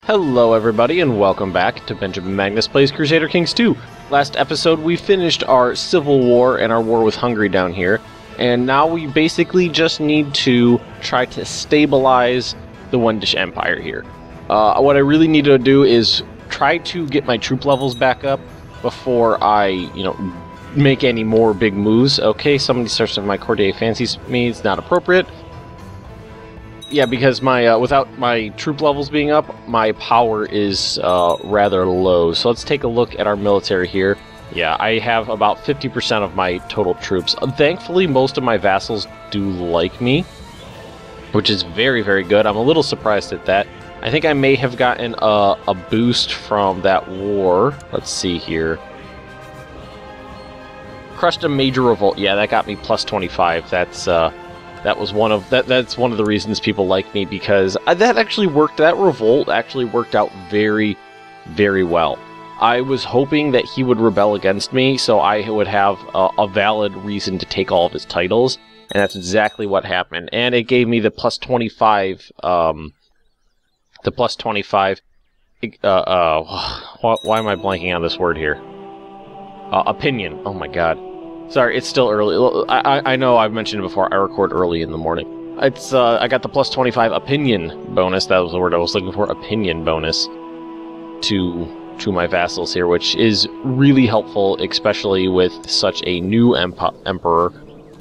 Hello everybody and welcome back to Benjamin Magnus Plays Crusader Kings 2. Last episode we finished our civil war and our war with Hungary down here, and now we basically just need to try to stabilize the Wendish Empire here. What I really need to do is try to get my troop levels back up before I, make any more big moves. Okay, somebody starts with my Cordier fancies me, it's not appropriate. Yeah, because my without my troop levels being up, my power is rather low. So let's take a look at our military here. Yeah, I have about 50% of my total troops. Thankfully, most of my vassals do like me, which is very, very good. I'm a little surprised at that. I think I may have gotten a boost from that war. Let's see here. Crushed a major revolt. Yeah, that got me plus 25. That's one of the reasons people like me, because that actually worked. That revolt actually worked out very, very well. I was hoping that he would rebel against me, so I would have a valid reason to take all of his titles, and that's exactly what happened. And it gave me the plus 25. The plus 25. Why am I blanking on this word here? Opinion. Oh my god. Sorry, it's still early. I know I've mentioned it before, I record early in the morning. It's, I got the plus 25 opinion bonus, that was the word I was looking for, opinion bonus, to my vassals here, which is really helpful, especially with such a new emperor.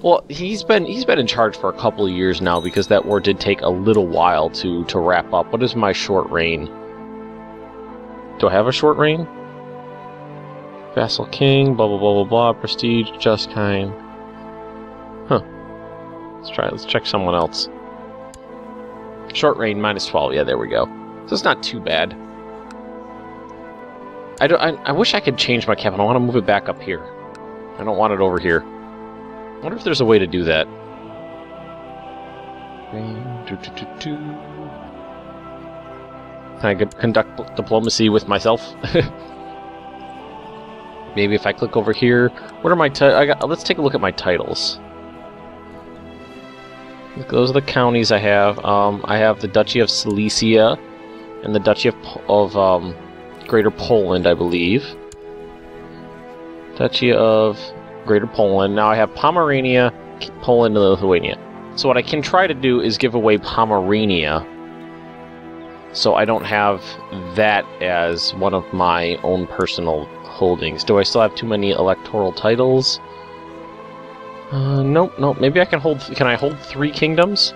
Well, he's been in charge for a couple of years now, because that war did take a little while to wrap up. What is my short reign? Do I have a short reign? Vassal king, blah blah blah blah blah, prestige, just kind. Huh. Let's check someone else. Short reign, minus 12, yeah, there we go. So it's not too bad. I wish I could change my capital. I want to move it back up here. I don't want it over here. I wonder if there's a way to do that. Can I conduct diplomacy with myself? Maybe if I click over here, what are my let's take a look at my titles. Those are the counties I have. I have the Duchy of Silesia and the Duchy of Greater Poland, I believe. Duchy of Greater Poland. Now I have Pomerania, Poland, and Lithuania. So what I can try to do is give away Pomerania, so I don't have that as one of my own personal holdings. Do I still have too many electoral titles? Nope. Maybe I can hold... Can I hold 3 kingdoms?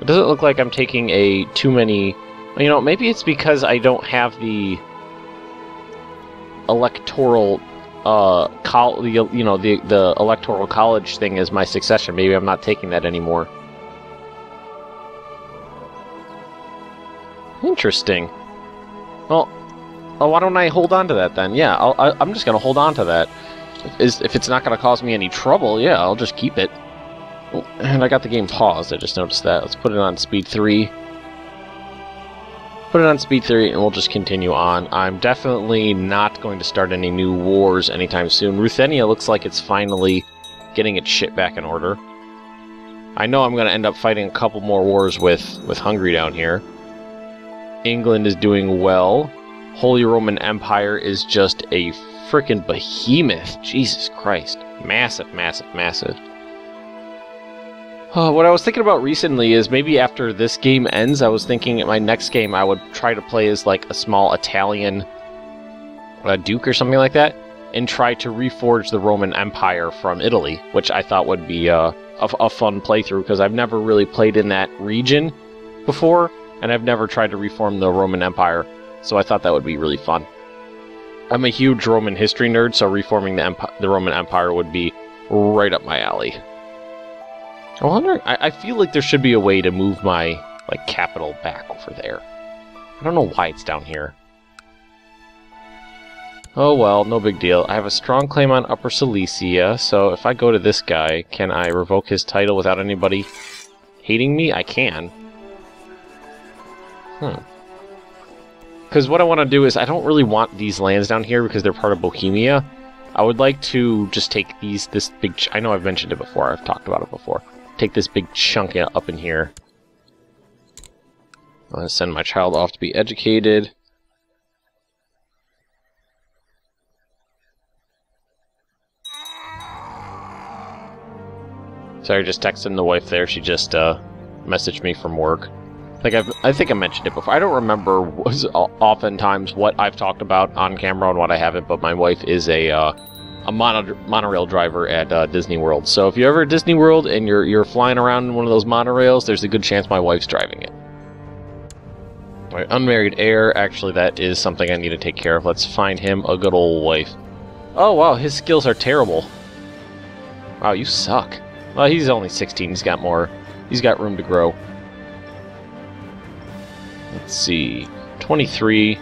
It doesn't look like I'm taking too many... maybe it's because I don't have the electoral... the electoral college thing as my succession. Maybe I'm not taking that anymore. Interesting. Well, why don't I hold on to that then? Yeah, I'm just going to hold on to that. If it's not going to cause me any trouble, yeah, I'll just keep it. Oh, and I got the game paused, I just noticed that. Let's put it on speed 3. Put it on speed 3 and we'll just continue on. I'm definitely not going to start any new wars anytime soon. Ruthenia looks like it's finally getting its shit back in order. I know I'm going to end up fighting a couple more wars with Hungary down here. England is doing well. Holy Roman Empire is just a frickin' behemoth. Jesus Christ. Massive, massive, massive. What I was thinking about recently is maybe after this game ends, I was thinking at my next game I would try to play as like a small Italian duke or something like that, and try to reforge the Roman Empire from Italy, which I thought would be a fun playthrough, because I've never really played in that region before, and I've never tried to reform the Roman Empire, so I thought that would be really fun. I'm a huge Roman history nerd, so reforming the Roman Empire would be right up my alley. I wonder, I feel like there should be a way to move my capital back over there. I don't know why it's down here. Oh well, no big deal. I have a strong claim on Upper Silesia, so if I go to this guy, can I revoke his title without anybody hating me? I can. Because what I want to do is, I don't really want these lands down here because they're part of Bohemia. I would like to just take this big... I know I've mentioned it before, I've talked about it before. Take this big chunk up in here I'm going to send my child off to be educated. Sorry, just texting the wife there. She just messaged me from work. I think I mentioned it before. I don't remember oftentimes what I've talked about on camera and what I haven't, but my wife is a monorail driver at Disney World. So if you're ever at Disney World and you're flying around in one of those monorails, there's a good chance my wife's driving it. My unmarried heir, actually, that is something I need to take care of. Let's find him a good old wife. Oh, wow, his skills are terrible. Wow, you suck. Well, he's only 16. He's got room to grow. Let's see. 23.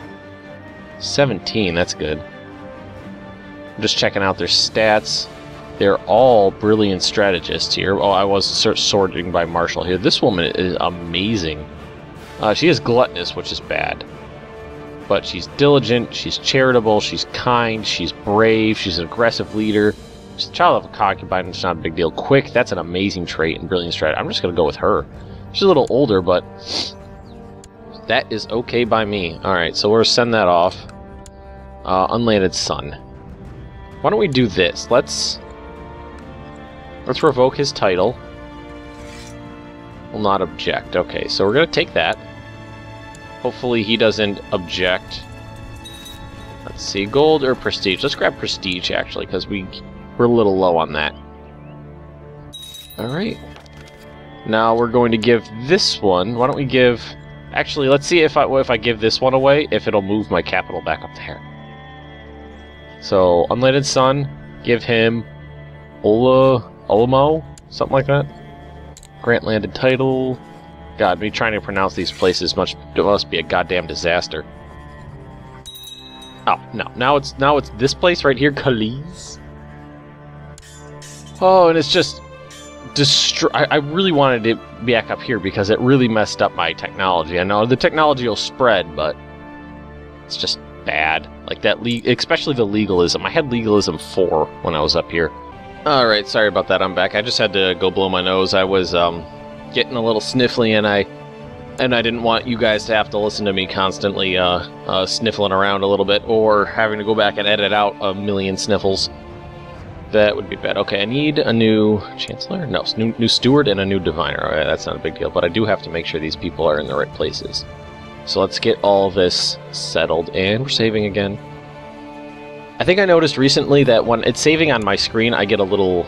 17, that's good. I'm just checking out their stats. They're all brilliant strategists here. Oh, I was sorting by Marshall here. This woman is amazing. She is gluttonous, which is bad. But she's diligent, she's charitable, she's kind, she's brave, she's an aggressive leader. She's a child of a concubine, it's not a big deal. Quick, that's an amazing trait and brilliant strategy. I'm just going to go with her. She's a little older, but that is okay by me. Alright, so we'll send that off. Unlanded son. Why don't we do this? Let's revoke his title. Will not object. Okay, so we're going to take that. Hopefully he doesn't object. Let's see, gold or prestige? Let's grab prestige, actually, because we're a little low on that. Alright. Now we're going to give this one... Why don't we give... Actually, let's see if I give this one away, if it'll move my capital back up there. So, Unlanded Son, give him Olamo, something like that. Grant landed title. God, me trying to pronounce these places must be a goddamn disaster. Oh, no. Now it's this place right here, Calise. Oh, and it's just I really wanted it back up here because it really messed up my technology. I know the technology will spread, but it's just bad. Like that, especially the legalism. I had legalism 4 when I was up here. Alright, sorry about that, I'm back. I just had to go blow my nose. I was getting a little sniffly, and I didn't want you guys to have to listen to me constantly sniffling around a little bit, or having to go back and edit out a million sniffles. That would be bad. Okay, I need a new Chancellor? No, new Steward and a new Diviner. Alright, that's not a big deal, but I do have to make sure these people are in the right places. So let's get all this settled, and we're saving again. I think I noticed recently that when it's saving on my screen, I get a little...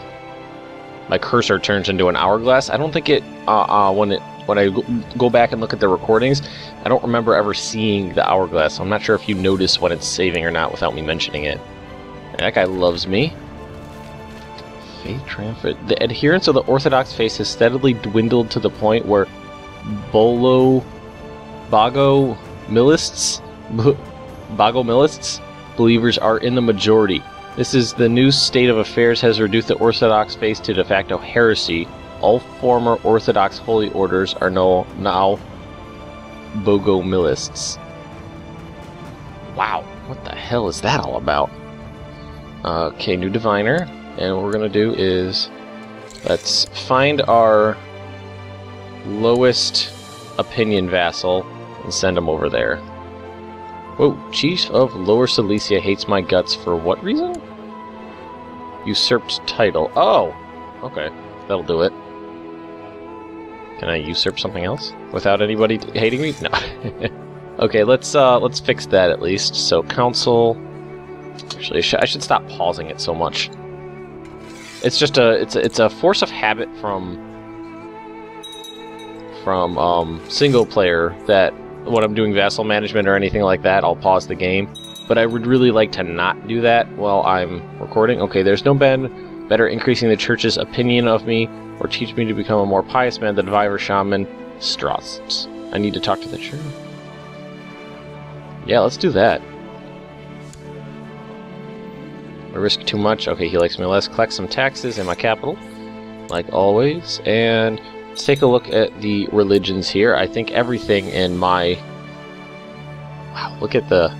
My cursor turns into an hourglass. I don't think it... when I go back and look at the recordings, I don't remember ever seeing the hourglass. So I'm not sure if you notice when it's saving or not without me mentioning it. That guy loves me. Faith triumphant. The adherence of the Orthodox faith has steadily dwindled to the point where Bogomilists believers are in the majority. This is the new state of affairs has reduced the Orthodox faith to de facto heresy. All former Orthodox holy orders are now Bogomilists. Wow, what the hell is that all about? Okay, new diviner. And what we're going to do is, let's find our lowest opinion vassal and send him over there. Whoa, Chief of Lower Silesia hates my guts for what reason? Usurped title. Oh! Okay, that'll do it. Can I usurp something else? Without anybody hating me? No. Okay, let's fix that at least. So, council... Actually, I should stop pausing it so much. It's just it's a force of habit from single player that when I'm doing vassal management or anything like that, I'll pause the game. But I would really like to not do that while I'm recording. Okay, there's no better increasing the church's opinion of me or teach me to become a more pious man than Viver Shaman Strauss. I need to talk to the church. Yeah, let's do that. I risk too much. Okay, he likes me less. Collect some taxes in my capital, like always. And let's take a look at the religions here. I think everything in my... Wow, look at the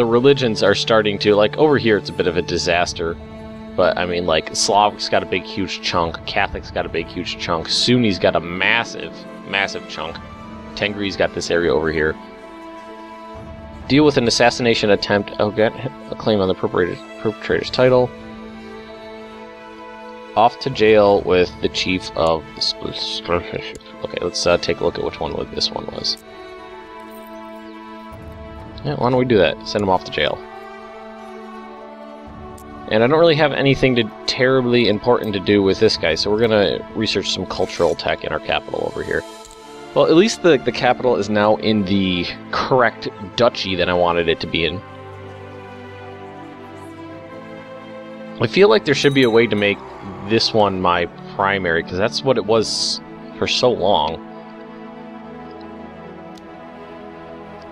religions are starting to... Like, over here it's a bit of a disaster. But, I mean, like, Slavic's got a big, huge chunk. Catholic's got a big, huge chunk. Sunni's got a massive, massive chunk. Tengri's got this area over here. Deal with an assassination attempt. Oh, get a claim on the perpetrator's title. Off to jail with the chief of the... Okay, let's take a look at which one this one was. Yeah, why don't we do that? Send him off to jail. And I don't really have anything terribly important to do with this guy, so we're going to research some cultural tech in our capital over here. Well, at least the capital is now in the correct duchy that I wanted it to be in. I feel like there should be a way to make this one my primary, because that's what it was for so long.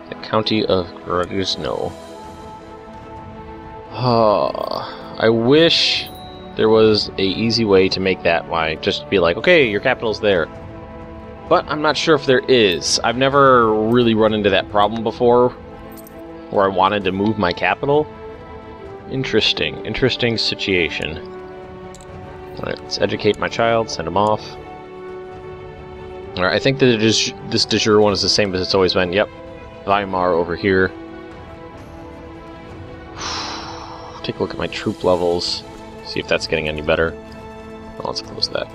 The County of Grudgno. I wish there was a easy way to make that just be like, okay, your capital's there. But I'm not sure if there is. I've never really run into that problem before, where I wanted to move my capital. Interesting situation. Alright, let's educate my child, send him off. Alright, I think that this de jure one is the same as it's always been. Yep, Weimar over here. Take a look at my troop levels, see if that's getting any better. Oh, let's close that.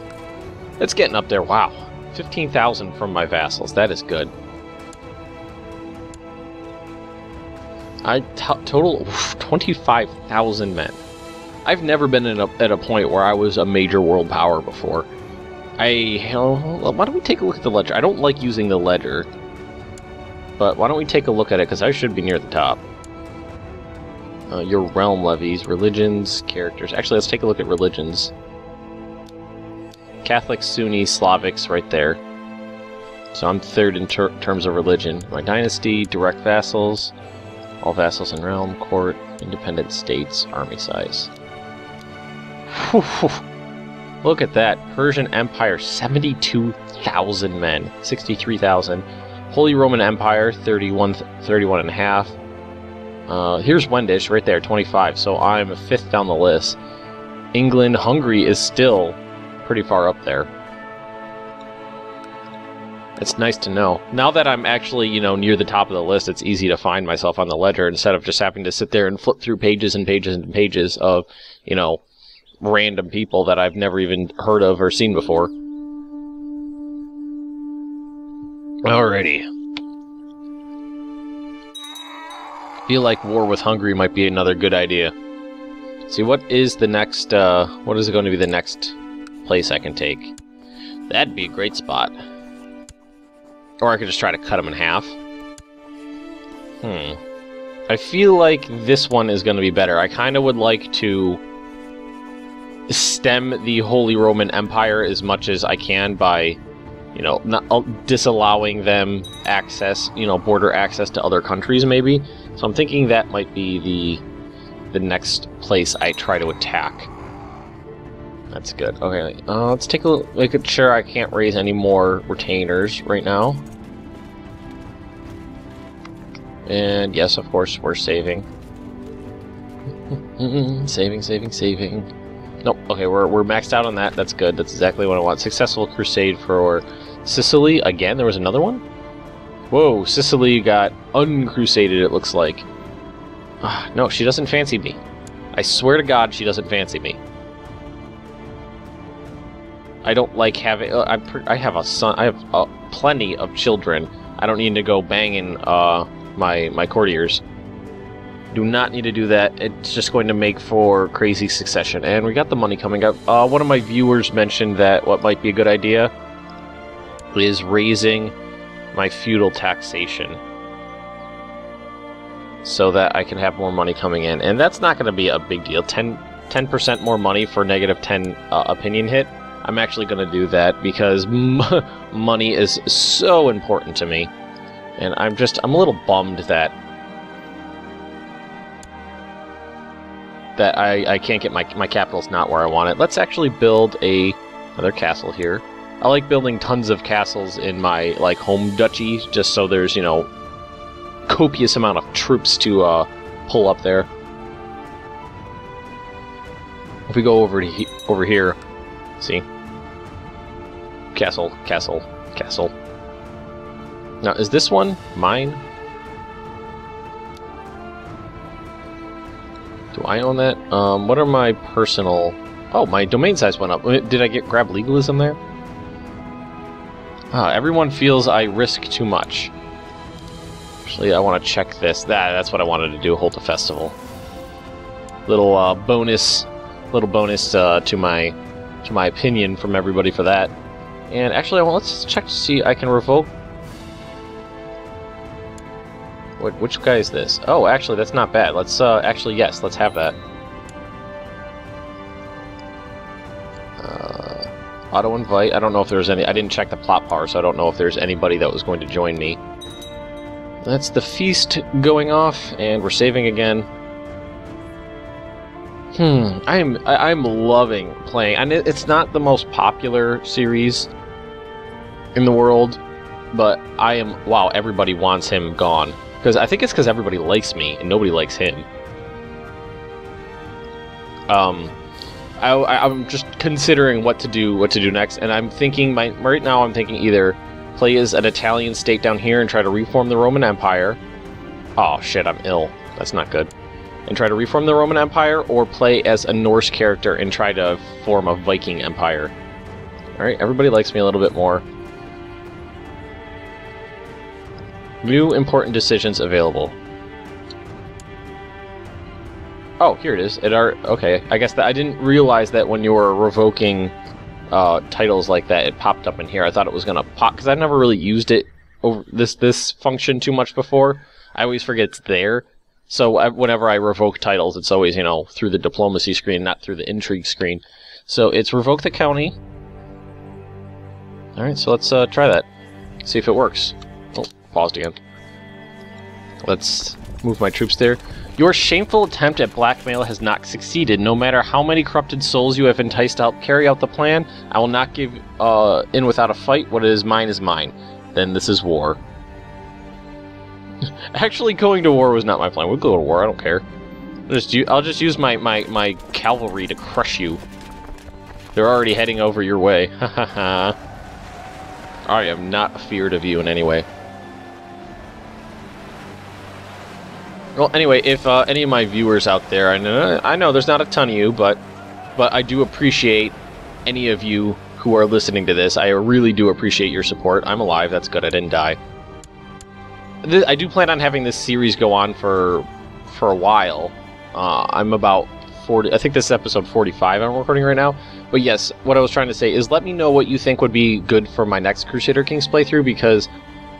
It's getting up there, wow. 15,000 from my vassals, that is good. I total 25,000 men. I've never been at a point where I was a major world power before. Why don't we take a look at the ledger? I don't like using the ledger, but why don't we take a look at it, because I should be near the top. Your realm levies, religions, characters. Actually, let's take a look at religions. Catholic, Sunni, Slavics right there. So I'm third in terms of religion. My dynasty, direct vassals, all vassals in realm, court, independent states, army size. Look at that. Persian Empire, 72,000 men. 63,000. Holy Roman Empire, 31 and a half. Here's Wendish right there, 25. So I'm 5th down the list. England, Hungary is still pretty far up there. It's nice to know. Now that I'm actually, near the top of the list, it's easy to find myself on the ledger instead of just having to sit there and flip through pages and pages and pages of, random people that I've never even heard of or seen before. Alrighty. Feel like war with Hungary might be another good idea. See, what is the next, what is it going to be the next place I can take? That'd be a great spot. Or I could just try to cut them in half. I feel like this one is going to be better. I kind of would like to stem the Holy Roman Empire as much as I can by, not disallowing them access, border access to other countries maybe. So I'm thinking that might be the next place I try to attack. That's good. Okay, let's take a look. Make sure I can't raise any more retainers right now. And yes, of course, we're saving. saving. Nope. Okay, we're maxed out on that. That's good. That's exactly what I want. Successful crusade for Sicily. Again, there was another one? Whoa, Sicily got uncrusaded, it looks like. No, she doesn't fancy me. I swear to God, she doesn't fancy me. I don't like having... I have a son. I have plenty of children. I don't need to go banging my courtiers. Do not need to do that. It's just going to make for crazy succession. And we got the money coming up. One of my viewers mentioned that what might be a good idea is raising my feudal taxation so that I can have more money coming in. And that's not going to be a big deal. 10% more money for negative 10 opinion hit. I'm actually going to do that because money is so important to me. And I'm a little bummed that I can't get my capital's not where I want it. Let's actually build another castle here. I like building tons of castles in my home duchy, just so there's copious amount of troops to pull up there. If we go over here, see, castle. Now, is this one mine? Do I own that? What are my personal... Oh, my domain size went up. Did I grab legalism there? Everyone feels I risk too much. Actually, I want to check this. That's what I wanted to do, hold a festival. Little bonus to my opinion from everybody for that. And actually, let's check to see I can revoke. Which guy is this? Oh, actually, that's not bad. Let's actually, yes, let's have that. Auto invite. I don't know if there's any. I didn't check the plot power, so I don't know if there's anybody that was going to join me. That's the feast going off, and we're saving again. I'm loving playing, and it's not the most popular series in the world, but wow, everybody wants him gone. Because I think it's because everybody likes me and nobody likes him. I'm just considering what to do next, and I'm thinking right now I'm thinking either play as an Italian state down here and try to reform the Roman Empire. Oh shit, I'm ill. That's not good. And try to reform the Roman Empire, or play as a Norse character and try to form a Viking Empire. Alright, everybody likes me a little bit more. New important decisions available. Oh, here it is. Okay, I guess that I didn't realize that when you were revoking titles like that, it popped up in here. I thought it was gonna pop, because I've never really used it over this function too much before. I always forget it's there. So whenever I revoke titles, it's always, through the diplomacy screen, not through the intrigue screen. So it's revoke the county. Alright, so let's try that. See if it works. Oh, paused again. Let's move my troops there. Your shameful attempt at blackmail has not succeeded. No matter how many corrupted souls you have enticed to help carry out the plan, I will not give in without a fight. What is mine is mine. Then this is war. Actually, going to war was not my plan. We'll go to war, I don't care. I'll just use my cavalry to crush you. They're already heading over your way. Ha ha ha. I am not afeard of you in any way. Well, anyway, if any of my viewers out there, I know there's not a ton of you, but I do appreciate any of you who are listening to this. I really do appreciate your support. I'm alive, that's good, I didn't die. I do plan on having this series go on for a while. I'm about 40, I think this is episode 45 I'm recording right now. But yes, what I was trying to say is let me know what you think would be good for my next Crusader Kings playthrough, because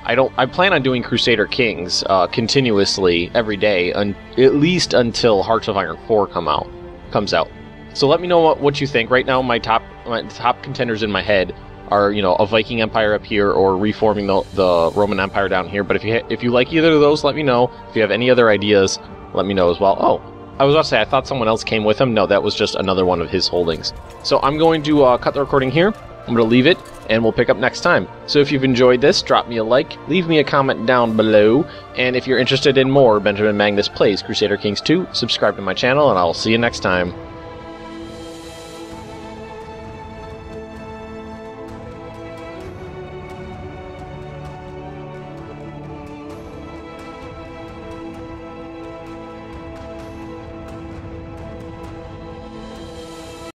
I plan on doing Crusader Kings continuously every day, at least until Hearts of Iron 4 comes out. So let me know what you think. Right now, my top contenders in my head are, a Viking Empire up here or reforming the Roman Empire down here. But if you like either of those, let me know. If you have any other ideas, let me know as well. Oh, I was about to say, I thought someone else came with him. No, that was just another one of his holdings. So I'm going to cut the recording here. I'm going to leave it, and we'll pick up next time. So if you've enjoyed this, drop me a like, leave me a comment down below, and if you're interested in more Benjamin Magnus Plays Crusader Kings 2, subscribe to my channel, and I'll see you next time.